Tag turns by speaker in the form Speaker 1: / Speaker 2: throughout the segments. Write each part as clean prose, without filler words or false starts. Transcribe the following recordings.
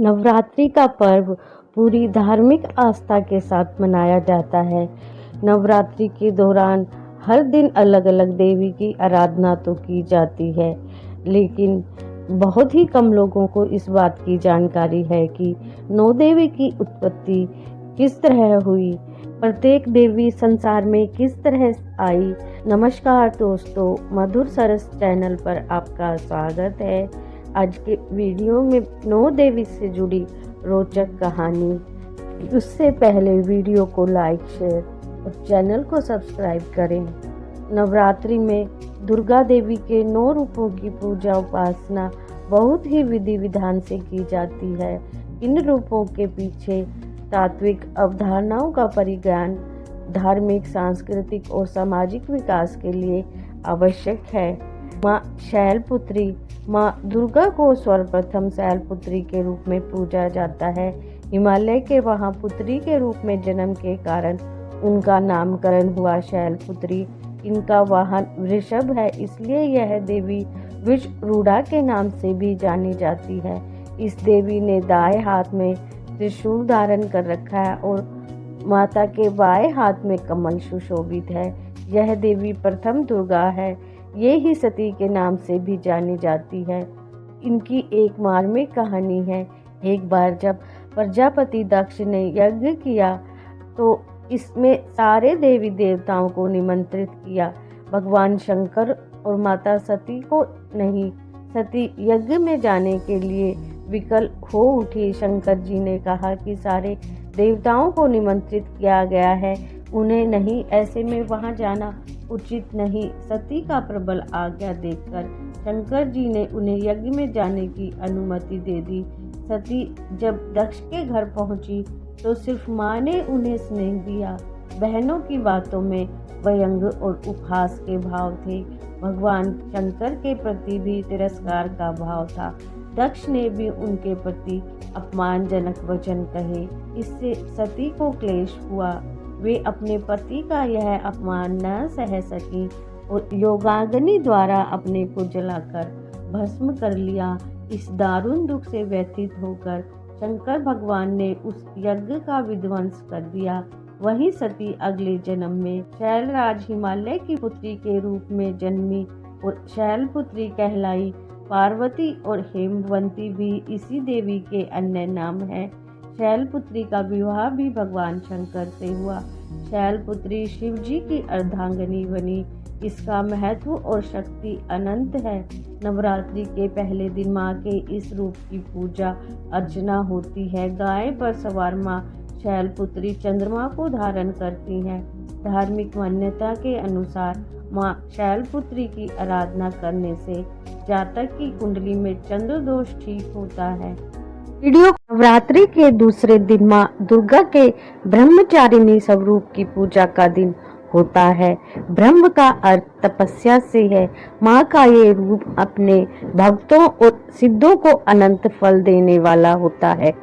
Speaker 1: नवरात्रि का पर्व पूरी धार्मिक आस्था के साथ मनाया जाता है। नवरात्रि के दौरान हर दिन अलग-अलग देवी की आराधना तो की जाती है, लेकिन बहुत ही कम लोगों को इस बात की जानकारी है कि नौ देवी की उत्पत्ति किस तरह हुई, प्रत्येक देवी संसार में किस तरह आई। नमस्कार दोस्तों, मधुर सरस चैनल पर आपका स्वागत है। आज के वीडियो में नौ देवी से जुड़ी रोचक कहानी। उससे पहले वीडियो को लाइक, शेयर और चैनल को सब्सक्राइब करें। नवरात्रि में दुर्गा देवी के 9 रूपों की पूजा उपासना बहुत ही विधि विधान से की जाती है। इन रूपों के पीछे तात्विक अवधारणाओं का परिज्ञान धार्मिक, सांस्कृतिक और सामाजिक विकास के लिए आवश्यक है। माँ शैलपुत्री। माँ दुर्गा को सर्वप्रथम शैलपुत्री के रूप में पूजा जाता है। हिमालय के वहाँ पुत्री के रूप में जन्म के कारण उनका नामकरण हुआ शैलपुत्री। इनका वाहन वृषभ है, इसलिए यह देवी वृषरूढ़ा के नाम से भी जानी जाती है। इस देवी ने दाएं हाथ में त्रिशूल धारण कर रखा है और माता के बाएं हाथ में कमल सुशोभित है। यह देवी प्रथम दुर्गा है। ये ही सती के नाम से भी जानी जाती है। इनकी एक मार्मिक कहानी है। एक बार जब प्रजापति दक्ष ने यज्ञ किया तो इसमें सारे देवी देवताओं को निमंत्रित किया, भगवान शंकर और माता सती को नहीं। सती यज्ञ में जाने के लिए विकल हो उठी। शंकर जी ने कहा कि सारे देवताओं को निमंत्रित किया गया है, उन्हें नहीं, ऐसे में वहां जाना उचित नहीं। सती का प्रबल आज्ञा देखकर शंकर जी ने उन्हें यज्ञ में जाने की अनुमति दे दी। सती जब दक्ष के घर पहुंची तो सिर्फ माँ ने उन्हें स्नेह दिया। बहनों की बातों में व्यंग और उपहास के भाव थे। भगवान शंकर के प्रति भी तिरस्कार का भाव था। दक्ष ने भी उनके प्रति अपमानजनक वचन कहे। इससे सती को क्लेश हुआ। वे अपने पति का यह अपमान न सह सकी और योगाग्नि द्वारा अपने को जलाकर भस्म कर लिया। इस दारुण दुख से व्यथित होकर शंकर भगवान ने उस यज्ञ का विध्वंस कर दिया। वहीं सती अगले जन्म में शैलराज हिमालय की पुत्री के रूप में जन्मी और शैलपुत्री कहलाई। पार्वती और हेमवंती भी इसी देवी के अन्य नाम हैं। शैलपुत्री का विवाह भी भगवान शंकर से हुआ। शैलपुत्री शिव जी की अर्धांगिनी बनी। इसका महत्व और शक्ति अनंत है। नवरात्रि के पहले दिन माँ के इस रूप की पूजा अर्चना होती है। गाय पर सवार माँ शैलपुत्री चंद्रमा को धारण करती हैं। धार्मिक मान्यता के अनुसार माँ शैलपुत्री की आराधना करने से जातक की कुंडली में चंद्र दोष ठीक होता है। वीडियो नवरात्रि के दूसरे दिन माँ दुर्गा के ब्रह्मचारिणी स्वरूप की पूजा का दिन होता है। ब्रह्म का अर्थ तपस्या से है। माँ का ये रूप अपने भक्तों और सिद्धों को अनंत फल देने वाला होता है।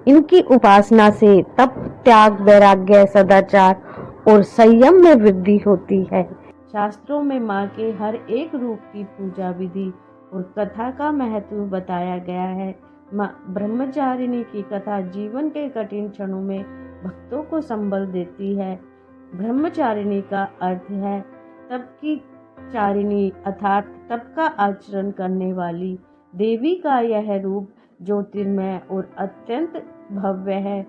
Speaker 1: इनकी उपासना से तप, त्याग, वैराग्य, सदाचार और संयम में वृद्धि होती है। शास्त्रों में माँ के हर एक रूप की पूजा विधि और कथा का महत्व बताया गया है। माँ ब्रह्मचारिणी की कथा जीवन के कठिन क्षणों में भक्तों को संबल देती है। ब्रह्मचारिणी का अर्थ है तप की चारिणी, अर्थात तप का आचरण करने वाली। देवी का यह रूप ज्योतिर्मय और अत्यंत भव्य है।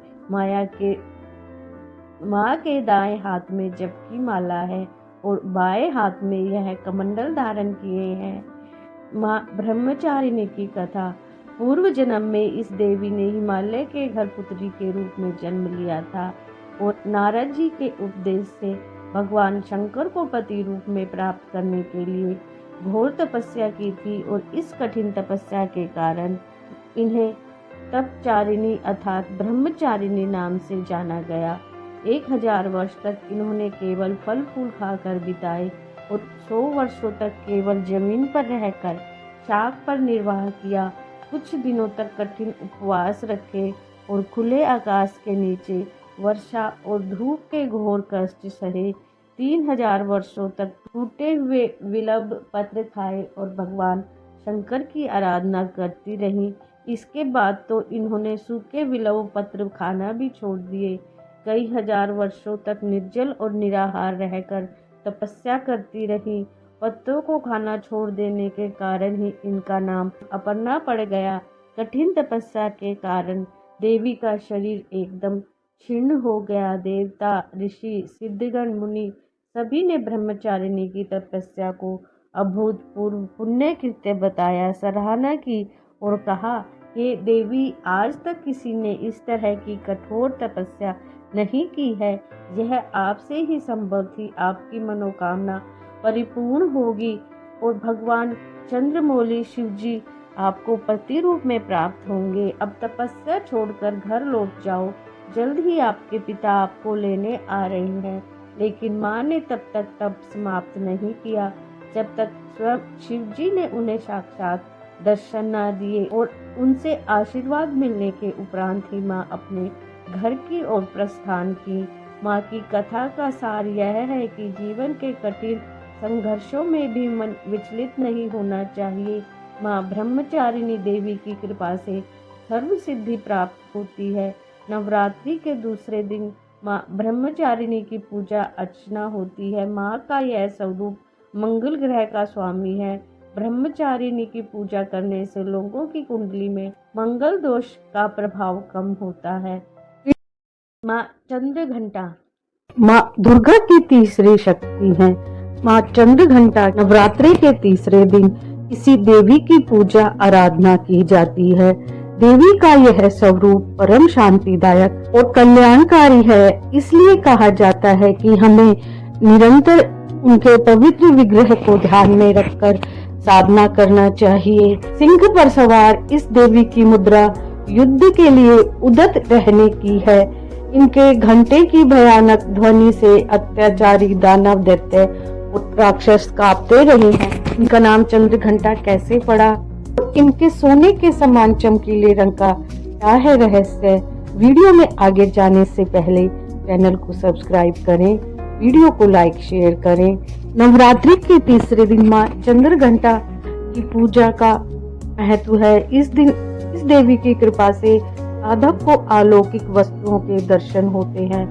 Speaker 1: माँ के दाएं हाथ में जप की माला है और बाएं हाथ में यह कमंडल धारण किए हैं। माँ ब्रह्मचारिणी की कथा। पूर्व जन्म में इस देवी ने हिमालय के घर पुत्री के रूप में जन्म लिया था और नारद जी के उपदेश से भगवान शंकर को पति रूप में प्राप्त करने के लिए घोर तपस्या की थी और इस कठिन तपस्या के कारण इन्हें तपचारिणी अर्थात ब्रह्मचारिणी नाम से जाना गया। 1000 वर्ष तक इन्होंने केवल फल फूल खाकर बिताए और 100 वर्षों तक केवल जमीन पर रहकर शाक पर निर्वाह किया। कुछ दिनों तक कठिन उपवास रखे और खुले आकाश के नीचे वर्षा और धूप के घोर कष्ट सहे। 3000 वर्षों तक टूटे हुए विलंब पत्र खाए और भगवान शंकर की आराधना करती रहीं। इसके बाद तो इन्होंने सूखे विलव पत्र खाना भी छोड़ दिए। कई हजार वर्षों तक निर्जल और निराहार रहकर तपस्या करती रही। पत्तों को खाना छोड़ देने के कारण ही इनका नाम अपर्णा पड़ गया। कठिन तपस्या के कारण देवी का शरीर एकदम क्षीण हो गया। देवता, ऋषि, सिद्धगण, मुनि सभी ने ब्रह्मचारिणी की तपस्या को अभूतपूर्व पुण्य कृत्य बताया, सराहना की और कहा, हे देवी, आज तक किसी ने इस तरह की कठोर तपस्या नहीं की है। यह आपसे ही संभव थी। आपकी मनोकामना परिपूर्ण होगी और भगवान चंद्रमौली शिवजी आपको पति रूप में प्राप्त होंगे। अब तपस्या छोड़कर घर लौट जाओ, जल्द ही आपके पिता आपको लेने आ रहे हैं। लेकिन माँ ने तब तक तप समाप्त नहीं किया जब तक स्वयं शिवजी ने उन्हें साक्षात दर्शन न दिए और उनसे आशीर्वाद मिलने के उपरांत ही माँ अपने घर की ओर प्रस्थान की। माँ की कथा का सार यह है कि जीवन के कठिन संघर्षों में भी मन विचलित नहीं होना चाहिए। माँ ब्रह्मचारिणी देवी की कृपा से सर्व सिद्धि प्राप्त होती है। नवरात्रि के दूसरे दिन माँ ब्रह्मचारिणी की पूजा अर्चना होती है। माँ का यह स्वरूप मंगल ग्रह का स्वामी है। ब्रह्मचारिणी की पूजा करने से लोगों की कुंडली में मंगल दोष का प्रभाव कम होता है। माँ चंद्रघंटा माँ दुर्गा की तीसरी शक्ति है। माँ चंद्रघंटा नवरात्रि के तीसरे दिन किसी देवी की पूजा आराधना की जाती है। देवी का यह स्वरूप परम शांतिदायक और कल्याणकारी है। इसलिए कहा जाता है कि हमें निरंतर उनके पवित्र विग्रह को ध्यान में रखकर साधना करना चाहिए। सिंह पर सवार इस देवी की मुद्रा युद्ध के लिए उद्यत रहने की है। इनके घंटे की भयानक ध्वनि से अत्याचारी दानव, दैत्य और राक्षस कांपते रहे हैं। इनका नाम चंद्रघंटा कैसे पड़ा? इनके सोने के समान चमकीले रंग का क्या है रहस्य? वीडियो में आगे जाने से पहले चैनल को सब्सक्राइब करें, वीडियो को लाइक शेयर करें। नवरात्रि के तीसरे दिन माँ चंद्रघंटा की पूजा का महत्व है। इस दिन इस देवी की कृपा से साधक को अलौकिक वस्तुओं के दर्शन होते हैं।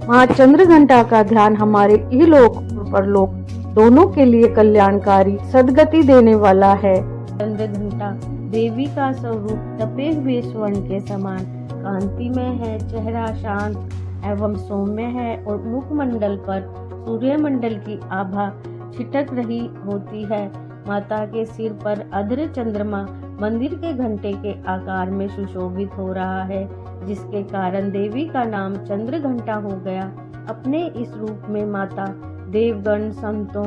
Speaker 1: माँ चंद्रघंटा का ध्यान हमारे इहलोक और परलोक दोनों के लिए कल्याणकारी सद्गति देने वाला है। चंद्रघंटा देवी का स्वरूप तपे हुए स्वर्ण के समान कांतिमय है। चेहरा शांत एवं सौम्य है और मुखमंडल पर सूर्यमंडल की आभा छिटक रही होती है। माता के सिर पर अधर चंद्रमा मंदिर के घंटे के आकार में सुशोभित हो रहा है, जिसके कारण देवी का नाम चंद्रघंटा हो गया। अपने इस रूप में माता देवगण, संतों,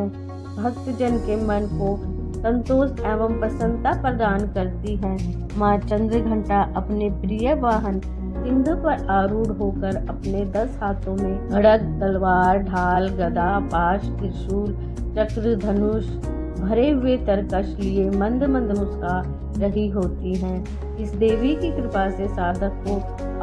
Speaker 1: भक्तजन के मन को संतोष एवं प्रसन्नता प्रदान करती है। माँ चंद्रघंटा अपने प्रिय वाहन सिंह पर आरूढ़ होकर अपने 10 हाथों में खड्ग, तलवार, ढाल, गदा, पाश, त्रिशूल, चक्र, धनुष भरे हुए तरकश लिए मंद मंद मुस्का रही होती हैं। इस देवी की कृपा से साधक को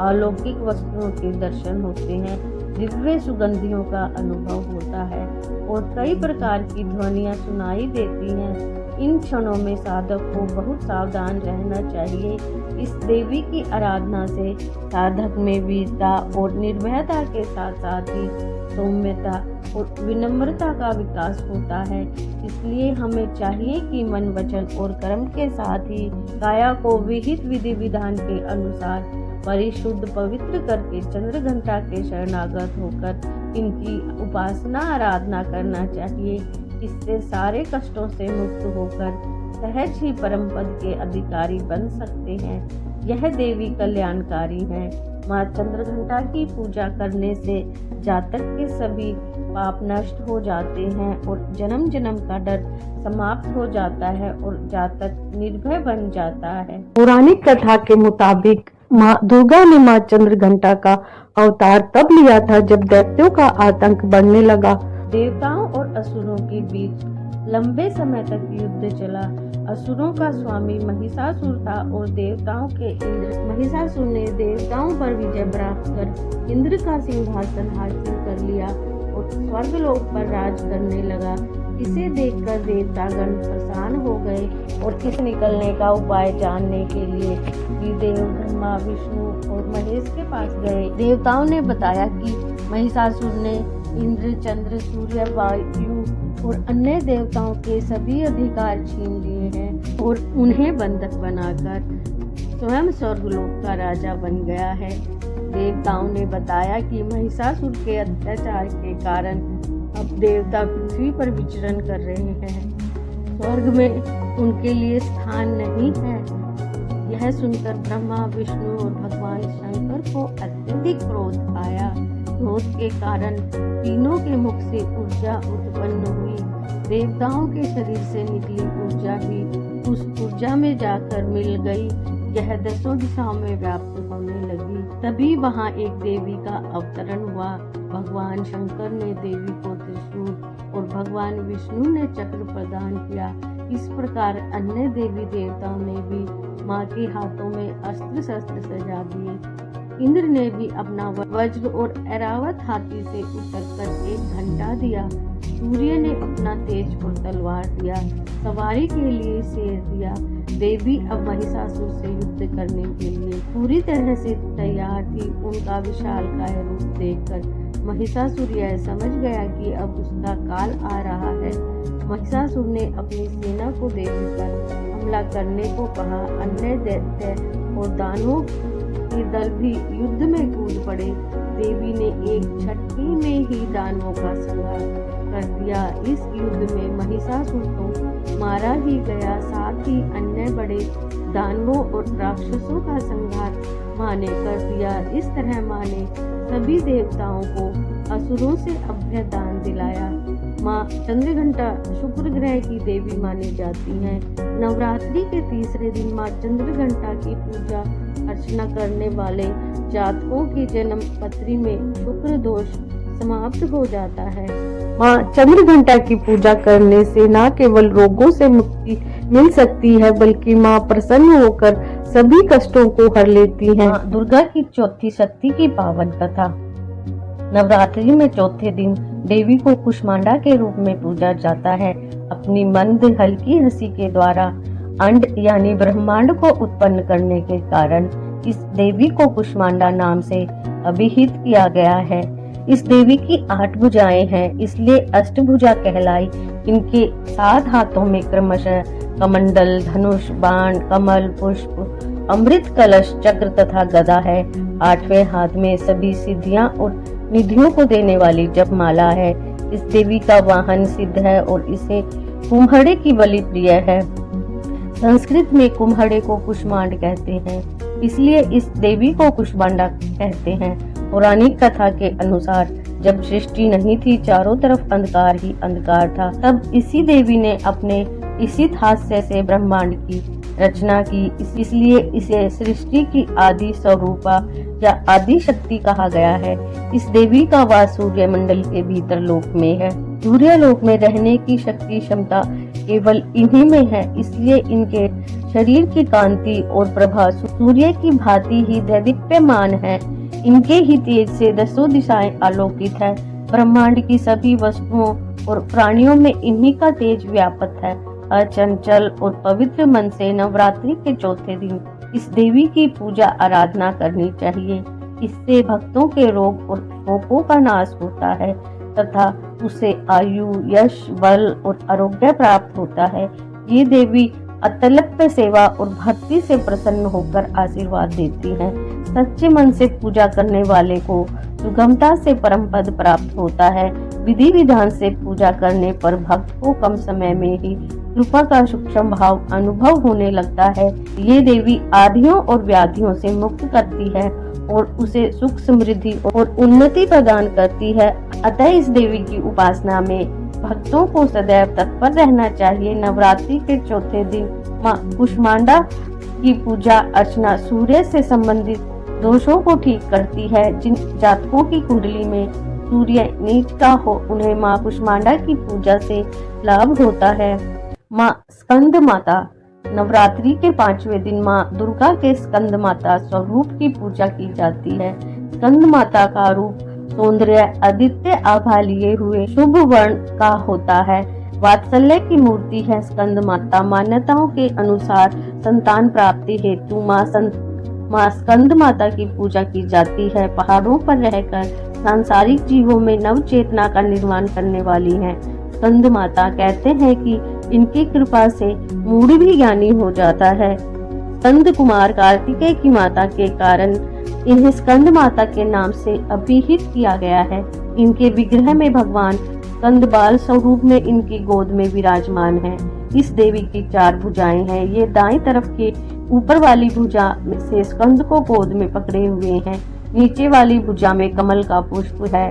Speaker 1: अलौकिक वस्तुओं के दर्शन होते हैं, दिव्य सुगंधियों का अनुभव होता है और कई प्रकार की ध्वनियाँ सुनाई देती हैं। इन क्षणों में साधक को बहुत सावधान रहना चाहिए। इस देवी की आराधना से साधक में वीरता और निर्भयता के साथ साथ ही सौम्यता और विनम्रता का विकास होता है। इसलिए हमें चाहिए कि मन, वचन और कर्म के साथ ही काया को विहित विधि विधान के अनुसार परिशुद्ध पवित्र करके चंद्रघंटा के शरणागत होकर इनकी उपासना आराधना करना चाहिए। इससे सारे कष्टों से मुक्त होकर सहज ही परम पद के अधिकारी बन सकते हैं। यह देवी कल्याणकारी है। माँ चंद्रघंटा की पूजा करने से जातक के सभी पाप नष्ट हो जाते हैं और जन्म जन्म का डर समाप्त हो जाता है और जातक निर्भय बन जाता है। पौराणिक कथा के मुताबिक माँ दुर्गा ने माँ चंद्रघंटा का अवतार तब लिया था जब दैत्यों का आतंक बढ़ने लगा। देवताओं और असुरों के बीच लंबे समय तक युद्ध चला। असुरों का स्वामी महिषासुर था और देवताओं के इंद्र। महिषासुर ने देवताओं पर विजय प्राप्त कर इंद्र का सिंहासन हासिल कर लिया और स्वर्गलोक पर राज करने लगा। इसे देखकर देवतागण परेशान हो गए और इस निकलने का उपाय जानने के लिए त्रिदेव ब्रह्मा, विष्णु और महेश के पास गए। देवताओं ने बताया कि महिषासुर ने इंद्र, चंद्र, सूर्य, वायु और अन्य देवताओं के सभी अधिकार छीन लिए हैं और उन्हें बंधक बनाकर स्वयं स्वर्गलोक का राजा बन गया है। देवताओं ने बताया कि महिषासुर के अत्याचार के कारण अब देवता पृथ्वी पर विचरण कर रहे हैं। स्वर्ग में उनके लिए स्थान नहीं है। यह सुनकर ब्रह्मा, विष्णु और भगवान शंकर को अत्यधिक क्रोध आया। क्रोध के कारण तीनों के मुख से ऊर्जा उत्पन्न हुई। देवताओं के शरीर से निकली ऊर्जा भी उस ऊर्जा में जाकर मिल गई। यह दसों दिशाओं में व्याप्त होने लगी। तभी वहां एक देवी का अवतरण हुआ। भगवान शंकर ने देवी को त्रिशूल और भगवान विष्णु ने चक्र प्रदान किया। इस प्रकार अन्य देवी देवताओं ने भी माँ के हाथों में अस्त्र शस्त्र सजा दिए। इंद्र ने भी अपना वज्र और ऐरावत हाथी से उतरकर एक घंटा दिया। सूर्य ने अपना तेज और तलवार दिया। सवारी के लिए शेर दिया। देवी अब महिषासुर से युद्ध करने के लिए पूरी तरह से तैयार थी। उनका विशालकाय रूप देखकर महिषासुर यह समझ गया कि अब उसका काल आ रहा है। महिषासुर ने अपनी सेना को देवी पर हमला करने को कहा। अन्य दैत्य और दानवों के दल भी युद्ध में कूद पड़े। देवी ने एक झटके में ही दानवों का संहार कर दिया। इस युद्ध में महिषासुर तो मारा ही गया, साथ ही अन्य बड़े दानवों और राक्षसों का संहार माँ ने कर दिया। इस तरह माँ ने सभी देवताओं को असुरों से अभय दान दिलाया। माँ चंद्रघंटा शुक्र ग्रह की देवी मानी जाती हैं। नवरात्रि के तीसरे दिन माँ चंद्रघंटा की पूजा अर्चना करने वाले जातकों की जन्म पत्री में शुक्र दोष समाप्त हो जाता है। माँ चंद्रघंटा की पूजा करने से न केवल रोगों से मुक्ति मिल सकती है, बल्कि माँ प्रसन्न होकर सभी कष्टों को हर लेती हैं। दुर्गा की चौथी शक्ति की पावन कथा। नवरात्रि में चौथे दिन देवी को कुष्मांडा के रूप में पूजा जाता है। अपनी मंद हल्की हंसी के द्वारा अंड यानी ब्रह्मांड को उत्पन्न करने के कारण इस देवी को कुष्मांडा नाम से अभिहित किया गया है। इस देवी की 8 भुजाएं हैं, इसलिए अष्टभुजा कहलाई। इनके 7 हाथों में क्रमशः कमंडल, धनुष, बाण, कमल, पुष्प, अमृत कलश, चक्र तथा गदा है। 8वें हाथ में सभी सिद्धियां और निधियों को देने वाली जपमाला है। इस देवी का वाहन सिद्ध है और इसे कुम्हड़े की बलि प्रिय है। संस्कृत में कुम्हड़े को कुष्मांड कहते हैं, इसलिए इस देवी को कुष्मांडा कहते हैं। पौराणिक कथा के अनुसार जब सृष्टि नहीं थी, चारों तरफ अंधकार ही अंधकार था, तब इसी देवी ने अपने इसी हास्य से ब्रह्मांड की रचना की। इसलिए इसे सृष्टि की आदि स्वरूपा या आदि शक्ति कहा गया है। इस देवी का वास सूर्य मंडल के भीतर लोक में है। सूर्य लोक में रहने की शक्ति क्षमता केवल इन्हीं में है, इसलिए इनके शरीर की कांति और प्रभा सूर्य की भांति ही दैदीप्यमान है। इनके ही तेज से दसों दिशाएं आलोकित है। ब्रह्मांड की सभी वस्तुओं और प्राणियों में इन्हीं का तेज व्यापक है। अचंचल और पवित्र मन से नवरात्रि के चौथे दिन इस देवी की पूजा आराधना करनी चाहिए। इससे भक्तों के रोग और शोकों का नाश होता है तथा उसे आयु, यश, बल और आरोग्य प्राप्त होता है। ये देवी अतलप्य सेवा और भक्ति से प्रसन्न होकर आशीर्वाद देती हैं। सच्चे मन से पूजा करने वाले को सुगमता से परम पद प्राप्त होता है। विधि विधान से पूजा करने पर भक्त को कम समय में ही कृपा का सूक्ष्म भाव अनुभव होने लगता है। ये देवी आधियों और व्याधियों से मुक्त करती है और उसे सुख, समृद्धि और उन्नति प्रदान करती है। अतः इस देवी की उपासना में भक्तों को सदैव तत्पर रहना चाहिए। नवरात्रि के चौथे दिन माँ कुष्मांडा की पूजा अर्चना सूर्य से संबंधित दोषों को ठीक करती है। जिन जातकों की कुंडली में सूर्य नीच का हो, उन्हें माँ कुष्मांडा की पूजा से लाभ होता है। माँ स्कंद माता। नवरात्रि के 5वें दिन माँ दुर्गा के स्कंद माता स्वरूप की पूजा की जाती है। स्कंद माता का रूप सौंदर्य, आदित्य आभा लिए हुए शुभ वर्ण का होता है। वात्सल्य की मूर्ति है स्कंद माता। मान्यताओं के अनुसार संतान प्राप्ति हेतु माँ स्कंद माता की पूजा की जाती है। पहाड़ों पर रहकर सांसारिक जीवों में नव चेतना का निर्माण करने वाली है स्कंद माता। कहते हैं कि इनकी कृपा से मूढ़ भी ज्ञानी हो जाता है। स्कंद कुमार कार्तिकेय की माता के कारण इन्हें स्कंद माता के नाम से अभिहित किया गया है। इनके विग्रह में भगवान स्कंद बाल स्वरूप में इनकी गोद में विराजमान है। इस देवी की 4 भुजाएं हैं। ये दाएं तरफ के ऊपर वाली भुजा से स्कंद को गोद में पकड़े हुए हैं। नीचे वाली भुजा में कमल का पुष्प है।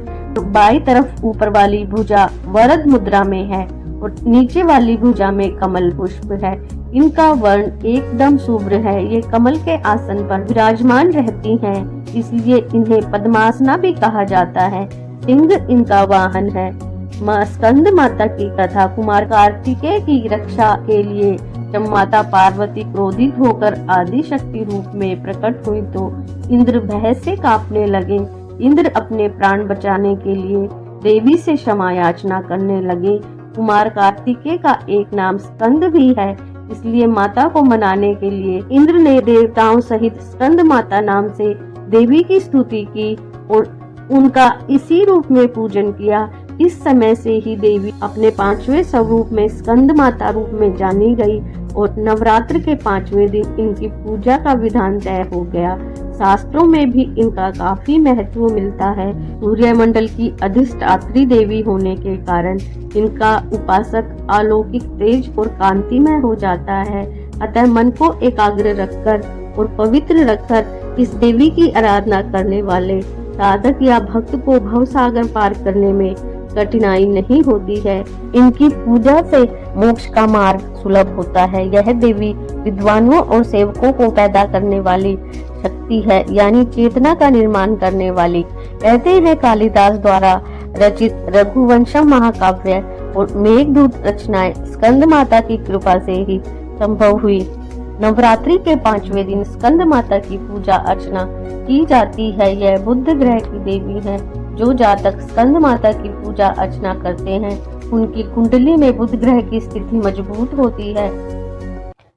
Speaker 1: बाईं तरफ ऊपर वाली भुजा वरद मुद्रा में है और नीचे वाली भुजा में कमल पुष्प है। इनका वर्ण एकदम शुभ्र है। ये कमल के आसन पर विराजमान रहती हैं, इसलिए इन्हें पद्मासना भी कहा जाता है। सिंह इनका वाहन है। माँ स्कंद माता की कथा। कुमार कार्तिकेय की रक्षा के लिए जब माता पार्वती क्रोधित होकर आदि शक्ति रूप में प्रकट हुई तो इंद्र भय से कांपने लगे। इंद्र अपने प्राण बचाने के लिए देवी से क्षमा याचना करने लगे। कुमार कार्तिकेय का एक नाम स्कंद भी है, इसलिए माता को मनाने के लिए इंद्र ने देवताओं सहित स्कंद माता नाम से देवी की स्तुति की और उनका इसी रूप में पूजन किया। इस समय से ही देवी अपने 5वें स्वरूप में स्कंद माता रूप में जानी गई और नवरात्र के 5वें दिन इनकी पूजा का विधान तय हो गया। शास्त्रों में भी इनका काफी महत्व मिलता है। सूर्यमंडल की अधिष्ठात्री देवी होने के कारण इनका उपासक अलौकिक तेज और कांतिमय हो जाता है। अतः मन को एकाग्र रखकर और पवित्र रखकर इस देवी की आराधना करने वाले साधक या भक्त को भव सागर पार करने में कठिनाई नहीं होती है। इनकी पूजा से मोक्ष का मार्ग सुलभ होता है। यह देवी विद्वानों और सेवकों को पैदा करने वाली शक्ति है, यानी चेतना का निर्माण करने वाली। कहते हैं कालिदास द्वारा रचित रघुवंशम महाकाव्य और मेघदूत रचनाएं स्कंद माता की कृपा से ही संभव हुई। नवरात्रि के 5वें दिन स्कंद माता की पूजा अर्चना की जाती है। यह बुध ग्रह की देवी है। जो जातक स्कंद माता की पूजा अर्चना करते हैं उनकी कुंडली में बुध ग्रह की स्थिति मजबूत होती है।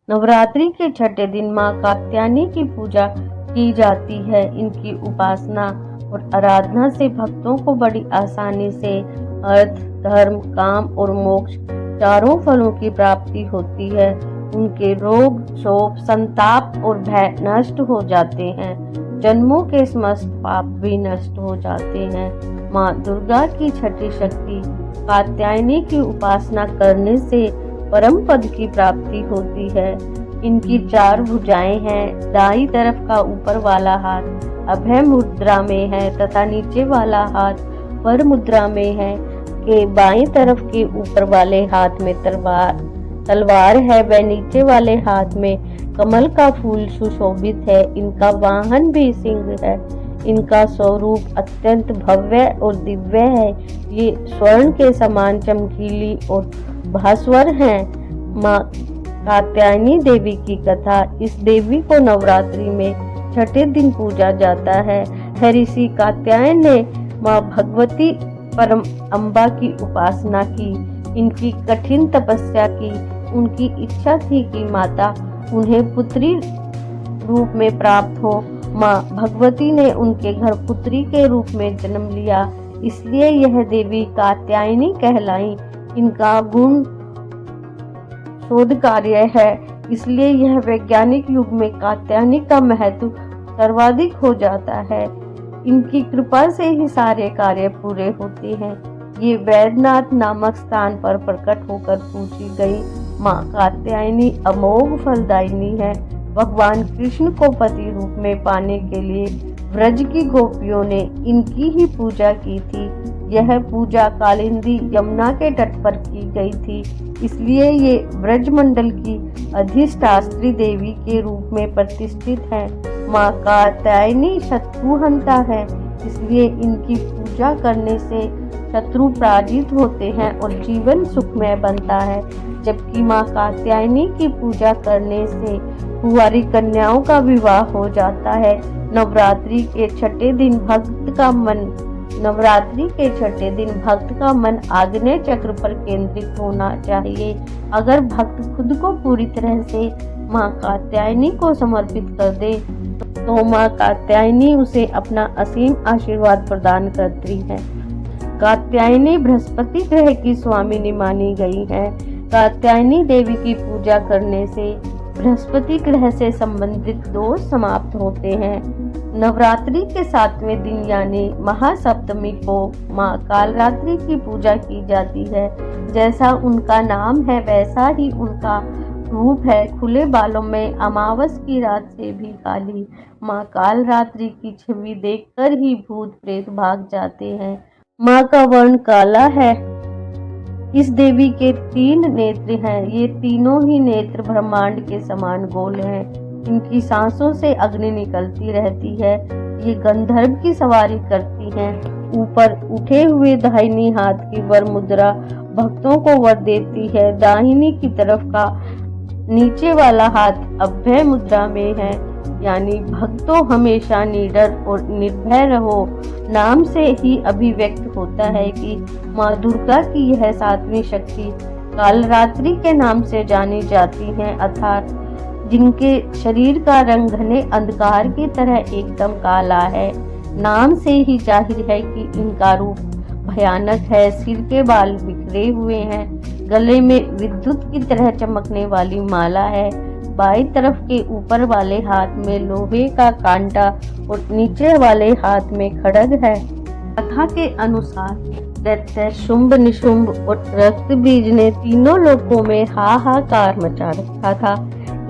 Speaker 1: नवरात्रि के 6ठे दिन माँ कात्यायनी की पूजा की जाती है। इनकी उपासना और आराधना से भक्तों को बड़ी आसानी से अर्थ, धर्म, काम और मोक्ष चारों फलों की प्राप्ति होती है। उनके रोग, शोक, संताप और भय नष्ट हो जाते हैं। जन्मों के समस्त पाप भी नष्ट हो जाते हैं। माँ दुर्गा की 6ठी शक्ति कात्यायनी की उपासना करने से परम पद की प्राप्ति होती है। इनकी 4 भुजाएं हैं। दाईं तरफ का ऊपर वाला हाथ अभय मुद्रा में है तथा नीचे वाला हाथ वर मुद्रा में है। के बाईं तरफ के ऊपर वाले हाथ में तलवार है व नीचे वाले हाथ में कमल का फूल सुशोभित है। इनका वाहन भी सिंह है। इनका स्वरूप अत्यंत भव्य और दिव्य है। ये स्वर्ण के समान चमकीली और भास्वर हैं। माँ कात्यायनी देवी की कथा। इस देवी को नवरात्रि में 6ठे दिन पूजा जाता है। ऋषि कात्यायन ने माँ भगवती परम अम्बा की उपासना की। इनकी कठिन तपस्या की। उनकी इच्छा थी कि माता उन्हें पुत्री रूप में प्राप्त हो। माँ भगवती ने उनके घर पुत्री के रूप में जन्म लिया, इसलिए यह देवी कात्यायनी कहलाई। इनका गुण शोध कार्य है, इसलिए यह वैज्ञानिक युग में कात्यायनी का महत्व सर्वाधिक हो जाता है। इनकी कृपा से ही सारे कार्य पूरे होते हैं। ये वैद्यनाथ नामक स्थान पर प्रकट होकर पूजी गई माँ कात्यायनी अमोघ फलदायिनी है। भगवान कृष्ण को पति रूप में पाने के लिए व्रज की गोपियों ने इनकी ही पूजा की थी। यह पूजा कालिंदी यमुना के तट पर की गई थी, इसलिए ये व्रज मंडल की अधिष्ठात्री देवी के रूप में प्रतिष्ठित है। माँ कात्यायनी शत्रुहंता है, इसलिए इनकी पूजा करने से शत्रु पराजित होते हैं और जीवन सुखमय बनता है। जबकि माँ कात्यायनी की पूजा करने से कुंवारी कन्याओं का विवाह हो जाता है। नवरात्रि के 6ठे दिन भक्त का मन नवरात्रि के छठे दिन भक्त का मन आग्नेय चक्र पर केंद्रित होना चाहिए। अगर भक्त खुद को पूरी तरह से मां कात्यायनी को समर्पित कर दे तो मां कात्यायनी उसे अपना असीम आशीर्वाद प्रदान करती है। कात्यायनी बृहस्पति ग्रह की स्वामिनी मानी गई है। कात्यायनी देवी की पूजा करने से बृहस्पति ग्रह से संबंधित दोष समाप्त होते हैं। नवरात्रि के 7वें दिन यानी महासप्तमी को मां कालरात्रि की पूजा की जाती है। जैसा उनका नाम है वैसा ही उनका रूप है। खुले बालों में अमावस की रात से भी काली मां कालरात्रि की छवि देखकर ही भूत प्रेत भाग जाते हैं। मां का वर्ण काला है। इस देवी के 3 नेत्र हैं। ये तीनों ही नेत्र ब्रह्मांड के समान गोल हैं। इनकी सांसों से अग्नि निकलती रहती है। ये गंधर्व की सवारी करती हैं। ऊपर उठे हुए दाहिनी हाथ की वर मुद्रा भक्तों को वर देती है। दाहिनी की तरफ का नीचे वाला हाथ अभय मुद्रा में है, यानी भक्तों हमेशा निडर और निर्भय रहो। नाम से ही अभिव्यक्त होता है कि माँ दुर्गा की यह 7वीं शक्ति कालरात्रि के नाम से जानी जाती हैं, अर्थात जिनके शरीर का रंग घने अंधकार की तरह एकदम काला है। नाम से ही जाहिर है कि इनका रूप भयानक है। सिर के बाल बिखरे हुए हैं। गले में विद्युत की तरह चमकने वाली माला है। बाईं तरफ के ऊपर वाले हाथ में लोहे का कांटा और नीचे वाले हाथ में खड्ग है। कथा के अनुसार दैत्य शुंभ, निशुंभ और रक्त बीज ने तीनों लोकों में हाहाकार मचा रखा था।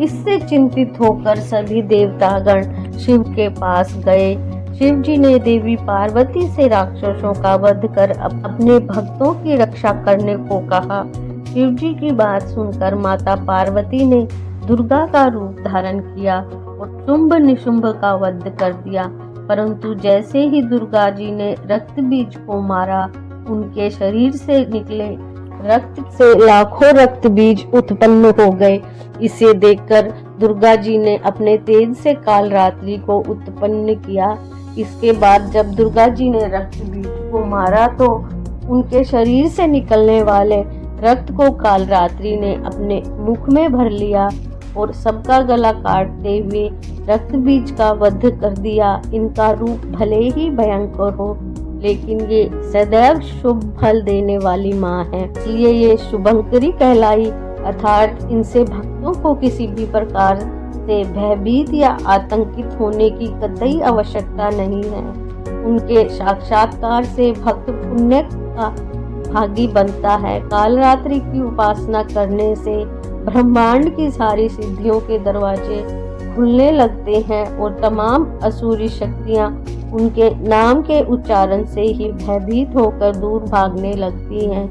Speaker 1: इससे चिंतित होकर सभी देवतागण शिव के पास गए। शिव जी ने देवी पार्वती से राक्षसों का वध कर अपने भक्तों की रक्षा करने को कहा। शिव जी की बात सुनकर माता पार्वती ने दुर्गा का रूप धारण किया और शुंभ निशुंभ का वध कर दिया। परंतु जैसे ही दुर्गा जी ने रक्त बीज को मारा, उनके शरीर से निकले रक्त से लाखों रक्त बीज उत्पन्न हो गए। इसे देखकर दुर्गा जी ने अपने तेज से कालरात्रि को उत्पन्न किया। इसके बाद जब दुर्गा जी ने रक्त बीज को मारा तो उनके शरीर से निकलने वाले रक्त को कालरात्रि ने अपने मुख में भर लिया और सबका गला काटते हुए रक्त बीज का वध कर दिया। इनका रूप भले ही भयंकर हो, लेकिन ये सदैव शुभ फल देने वाली माँ है, इसलिए ये शुभंकरी कहलाई। अर्थात इनसे भक्तों को किसी भी प्रकार से भयभीत या आतंकित होने की कतई आवश्यकता नहीं है। उनके साक्षात्कार से भक्त पुण्य का भागी बनता है। कालरात्रि की उपासना करने से ब्रह्मांड की सारी सिद्धियों के दरवाजे खुलने लगते हैं और तमाम असुरी शक्तियां उनके नाम के उच्चारण से ही भयभीत होकर दूर भागने लगती हैं।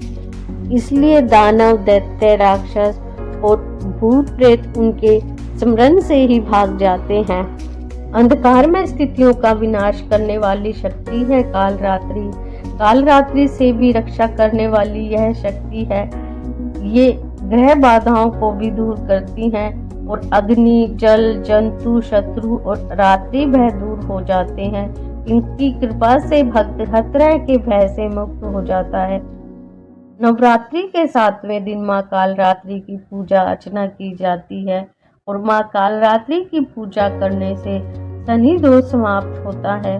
Speaker 1: इसलिए दानव, दैत्य, राक्षस और भूत प्रेत उनके स्मरण से ही भाग जाते हैं। अंधकार में स्थितियों का विनाश करने वाली शक्ति है कालरात्रि। कालरात्रि से भी रक्षा करने वाली यह शक्ति है। ये ग्रह बाधाओं को भी दूर करती हैं और अग्नि, जल, जंतु, शत्रु और रात्रि भय दूर हो जाते हैं। इनकी कृपा से भक्त हर तरह के भय से मुक्त हो जाता है। नवरात्रि के 7वें दिन माँ कालरात्रि की पूजा अर्चना की जाती है और माँ कालरात्रि की पूजा करने से शनि दोष समाप्त होता है।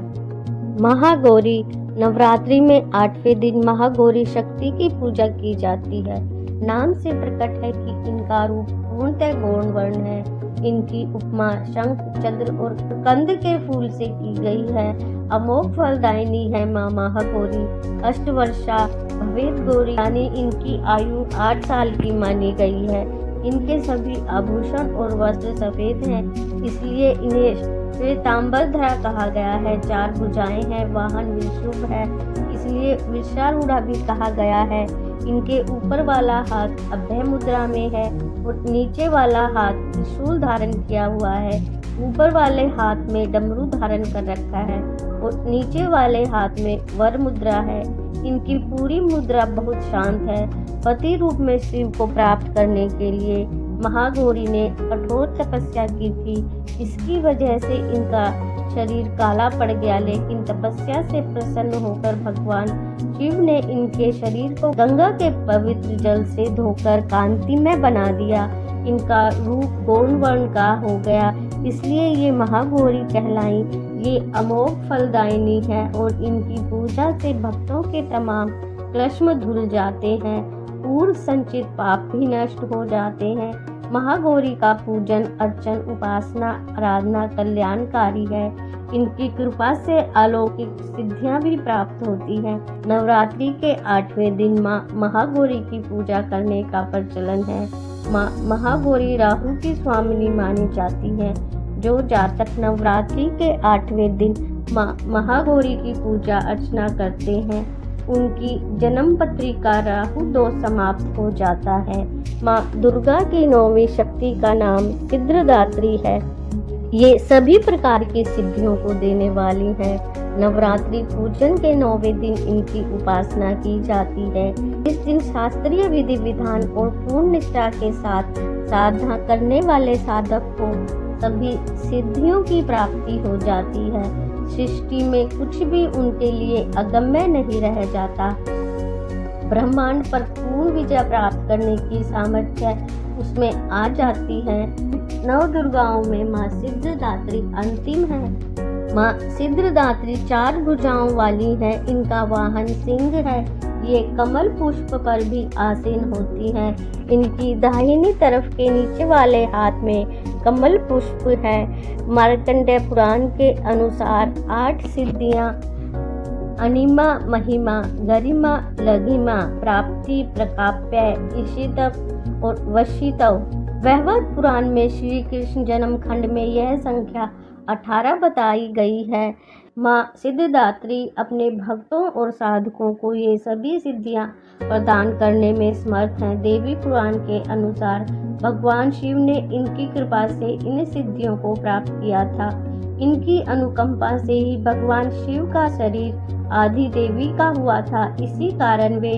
Speaker 1: महागौरी नवरात्रि में 8वें दिन महागौरी शक्ति की पूजा की जाती है। नाम से प्रकट है कि इनका रूप पूर्णतः गौण वर्ण है। इनकी उपमा शंख, चंद्र और कंद के फूल से की गई है। अमोघ फलदायिनी है माँ महागौरी। अष्टवर्षा भवेत गौरी, यानी इनकी आयु 8 साल की मानी गई है। इनके सभी आभूषण और वस्त्र सफेद हैं, इसलिए इन्हें श्वेतांबरधरा कहा गया है। 4 भुजाएं हैं। वाहन वृषभ है, इसलिए वृषारूढ़ा भी कहा गया है। इनके ऊपर वाला हाथ अभय मुद्रा में है और नीचे वाला हाथ त्रिशूल धारण किया हुआ है। ऊपर वाले हाथ में डमरू धारण कर रखा है और नीचे वाले हाथ में वर मुद्रा है। इनकी पूरी मुद्रा बहुत शांत है। पति रूप में शिव को प्राप्त करने के लिए महागौरी ने कठोर तपस्या की थी। इसकी वजह से इनका शरीर काला पड़ गया, लेकिन तपस्या से प्रसन्न होकर भगवान शिव ने इनके शरीर को गंगा के पवित्र जल से धोकर कांतिमय बना दिया। इनका रूप गौर वर्ण का हो गया, इसलिए ये महागौरी कहलाई। ये अमोघ फलदायिनी है और इनकी पूजा से भक्तों के तमाम क्लेश धुल जाते हैं, पूर्व संचित पाप भी नष्ट हो जाते हैं। महागौरी का पूजन, अर्चन, उपासना, आराधना कल्याणकारी है। इनकी कृपा से अलौकिक सिद्धियां भी प्राप्त होती हैं। नवरात्रि के 8वें दिन माँ महागौरी की पूजा करने का प्रचलन है। माँ महागौरी राहु की स्वामिनी मानी जाती है। जो जातक नवरात्रि के 8वें दिन माँ महागौरी की पूजा अर्चना करते हैं, उनकी जन्म पत्रिका राहु दोष समाप्त हो जाता है। माँ दुर्गा की 9वीं शक्ति का नाम सिद्धिदात्री है। ये सभी प्रकार की सिद्धियों को देने वाली है। नवरात्रि पूजन के 9वें दिन इनकी उपासना की जाती है। इस दिन शास्त्रीय विधि विधान और पूर्ण निष्ठा के साथ साधना करने वाले साधक को सभी सिद्धियों की प्राप्ति हो जाती है। सृष्टि में कुछ भी उनके लिए अगम्य नहीं रह जाता। ब्रह्मांड पर पूर्ण विजय प्राप्त करने की सामर्थ्य उसमें आ जाती है। नव दुर्गाओं में माँ सिद्धिदात्री अंतिम है। माँ सिद्धिदात्री 4 भुजाओं वाली है। इनका वाहन सिंह है। ये कमल पुष्प पर भी आसीन होती है। इनकी दाहिनी तरफ के नीचे वाले हाथ में कमल पुष्प है। मार्कंडेय पुराण के अनुसार 8 सिद्धियां अनिमा, महिमा, गरिमा, लघिमा, प्राप्ति, प्रकाप्य, इशितव और वशितव। वैवर्त पुराण में श्री कृष्ण जन्म खंड में यह संख्या 18 बताई गई है। माँ सिद्धिदात्री अपने भक्तों और साधकों को ये सभी सिद्धियां प्रदान करने में समर्थ हैं। देवी पुराण के अनुसार भगवान शिव ने इनकी कृपा से इन सिद्धियों को प्राप्त किया था। इनकी अनुकंपा से ही भगवान शिव का शरीर आदि देवी का हुआ था। इसी कारण वे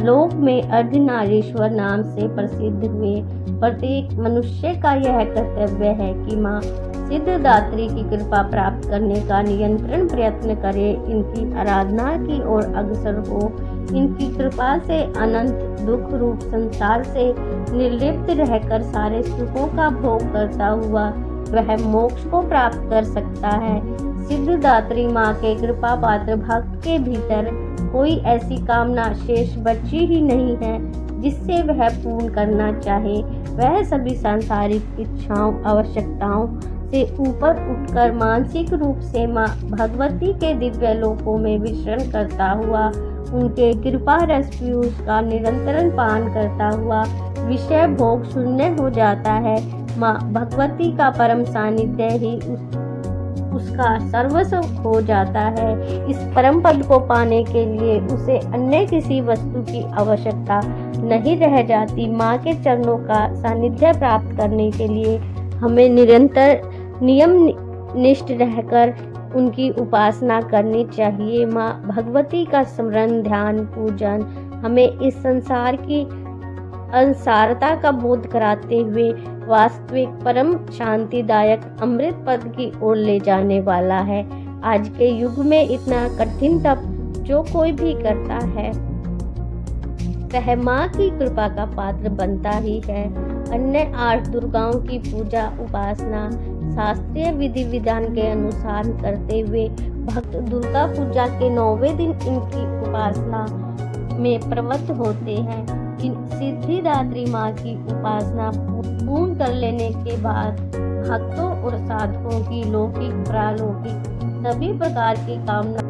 Speaker 1: लोक में अर्धनारीश्वर नाम से प्रसिद्ध हुए। प्रत्येक मनुष्य का यह कर्तव्य है कि माँ सिद्धिदात्री की कृपा प्राप्त करने का निरंतर प्रयत्न करे, इनकी आराधना की ओर अग्रसर हो। इनकी कृपा से अनंत दुख रूप संसार से निर्लिप्त रहकर सारे सुखों का भोग करता हुआ वह मोक्ष को प्राप्त कर सकता है। सिद्धिदात्री माँ के कृपा पात्र भक्त के भीतर कोई ऐसी कामना शेष बची ही नहीं है जिससे वह पूर्ण करना चाहे। वह सभी सांसारिक इच्छाओं, आवश्यकताओं से ऊपर उठकर मानसिक रूप से माँ भगवती के दिव्य लोकों में विचरण करता हुआ, उनके कृपा रस पीयूष का निरंतर पान करता हुआ विषय भोग शून्य हो जाता है। माँ भगवती का परम सानिध्य ही उसका सर्वस्व हो जाता है। इस परम पद को पाने के लिए उसे अन्य किसी वस्तु की आवश्यकता नहीं रह जाती। माँ के चरणों का सानिध्य प्राप्त करने के लिए हमें निरंतर नियम निष्ठ रहकर उनकी उपासना करनी चाहिए। माँ भगवती का स्मरण, ध्यान, पूजन हमें इस संसार की अंसारता का बोध कराते हुए वास्तविक परम शांतिदायक अमृत पद की ओर ले जाने वाला है। आज के युग में इतना कठिन तप जो कोई भी करता है वह माँ की कृपा का पात्र बनता ही है। अन्य 8 दुर्गाओं की पूजा उपासना शास्त्रीय विधि विधान के अनुसार करते हुए भक्त दुर्गा पूजा के 9वें दिन इनकी उपासना में प्रवृत्त होते हैं। इन सिद्धिदात्री माँ की उपासना पूर्ण कर लेने के बाद भक्तों और साधकों की लौकिक, प्रालौकिक सभी प्रकार की कामना